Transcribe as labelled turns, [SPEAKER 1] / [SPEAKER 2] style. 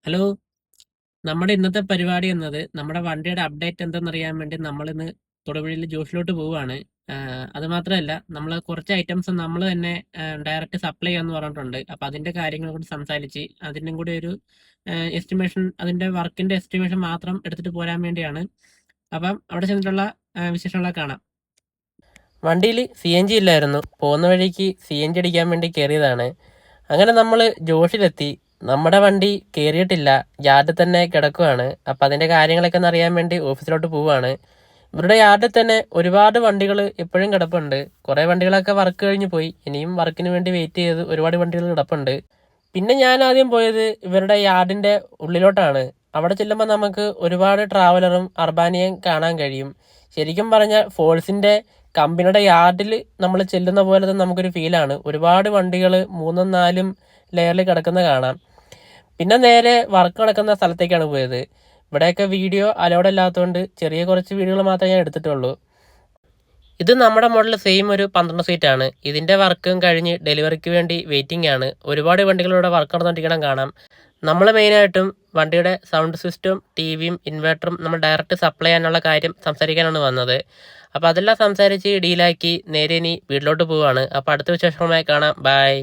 [SPEAKER 1] Hello. നമ്മുടെ ഇന്നത്തെ പരിപാടി എന്നത് നമ്മുടെ വണ്ടിയുടെ അപ്ഡേറ്റ് എന്തെന്നറിയാൻ വേണ്ടി നമ്മളിന്ന് തൊടുപുഴയിൽ ജോഷിലോട്ട് പോവുകയാണ്. അത് മാത്രമല്ല നമ്മൾ കുറച്ച് ഐറ്റംസ് നമ്മൾ തന്നെ ഡയറക്റ്റ് സപ്ലൈ ചെയ്യാമെന്ന് പറഞ്ഞിട്ടുണ്ട്. അപ്പം അതിൻ്റെ കാര്യങ്ങൾ കൂടി സംസാരിച്ച് അതിനും കൂടി ഒരു എസ്റ്റിമേഷൻ, അതിൻ്റെ വർക്കിൻ്റെ എസ്റ്റിമേഷൻ മാത്രം എടുത്തിട്ട് പോരാൻ വേണ്ടിയാണ്. അപ്പം അവിടെ ചെന്നിട്ടുള്ള വിശേഷങ്ങളൊക്കെ കാണാം.
[SPEAKER 2] വണ്ടിയിൽ CNG ഇല്ലായിരുന്നു. പോകുന്ന വഴിക്ക് CNG അടിക്കാൻ വേണ്ടി കയറിയതാണ്. അങ്ങനെ നമ്മൾ ജോഷിലെത്തി. നമ്മുടെ വണ്ടി കയറിയിട്ടില്ല, യാർഡിൽ തന്നെ കിടക്കുകയാണ്. അപ്പം അതിൻ്റെ കാര്യങ്ങളൊക്കെ ഒന്ന് അറിയാൻ വേണ്ടി ഓഫീസിലോട്ട് പോവുകയാണ്. ഇവരുടെ യാർഡിൽ തന്നെ ഒരുപാട് വണ്ടികൾ ഇപ്പോഴും കിടപ്പുണ്ട്. കുറേ വണ്ടികളൊക്കെ വർക്ക് കഴിഞ്ഞ് പോയി, ഇനിയും വർക്കിന് വേണ്ടി വെയിറ്റ് ചെയ്ത് ഒരുപാട് വണ്ടികൾ കിടപ്പുണ്ട്. പിന്നെ ഞാൻ ആദ്യം പോയത് ഇവരുടെ യാർഡിൻ്റെ ഉള്ളിലോട്ടാണ്. അവിടെ ചെല്ലുമ്പോൾ നമുക്ക് ഒരുപാട് ട്രാവലറും അർബാനിയും കാണാൻ കഴിയും. ശരിക്കും പറഞ്ഞാൽ ഫോഴ്സിൻ്റെ കമ്പനിയുടെ യാർഡിൽ നമ്മൾ ചെല്ലുന്ന പോലെ തന്നെ നമുക്കൊരു ഫീലാണ്. ഒരുപാട് വണ്ടികൾ 3ഉം 4ഉം ലെയറിൽ കിടക്കുന്ന കാണാം. പിന്നെ നേരെ വർക്ക് നടക്കുന്ന സ്ഥലത്തേക്കാണ് പോയത്. ഇവിടെയൊക്കെ വീഡിയോ അലൗഡ് അല്ലാത്തതുകൊണ്ട് ചെറിയ കുറച്ച് വീഡിയോകൾ മാത്രമേ ഞാൻ എടുത്തിട്ടുള്ളൂ. ഇത് നമ്മുടെ മോഡൽ സെയിം ഒരു 12 സീറ്റാണ്. ഇതിൻ്റെ വർക്കും കഴിഞ്ഞ് ഡെലിവറിക്ക് വേണ്ടി വെയിറ്റിംഗ് ആണ്. ഒരുപാട് വണ്ടികളിവിടെ വർക്ക് നടന്നുകൊണ്ടിരിക്കണം കാണാം. നമ്മൾ മെയിനായിട്ടും വണ്ടിയുടെ സൗണ്ട് സിസ്റ്റവും TVയും ഇൻവെർട്ടറും നമ്മൾ ഡയറക്റ്റ് സപ്ലൈ ചെയ്യാനുള്ള കാര്യം സംസാരിക്കാനാണ് വന്നത്. അപ്പോൾ അതെല്ലാം സംസാരിച്ച് ഡീലാക്കി നേരെ ഇനി വീട്ടിലോട്ട് പോവുകയാണ്. അപ്പോൾ അടുത്ത വിശേഷങ്ങളുമായി കാണാം. ബൈ.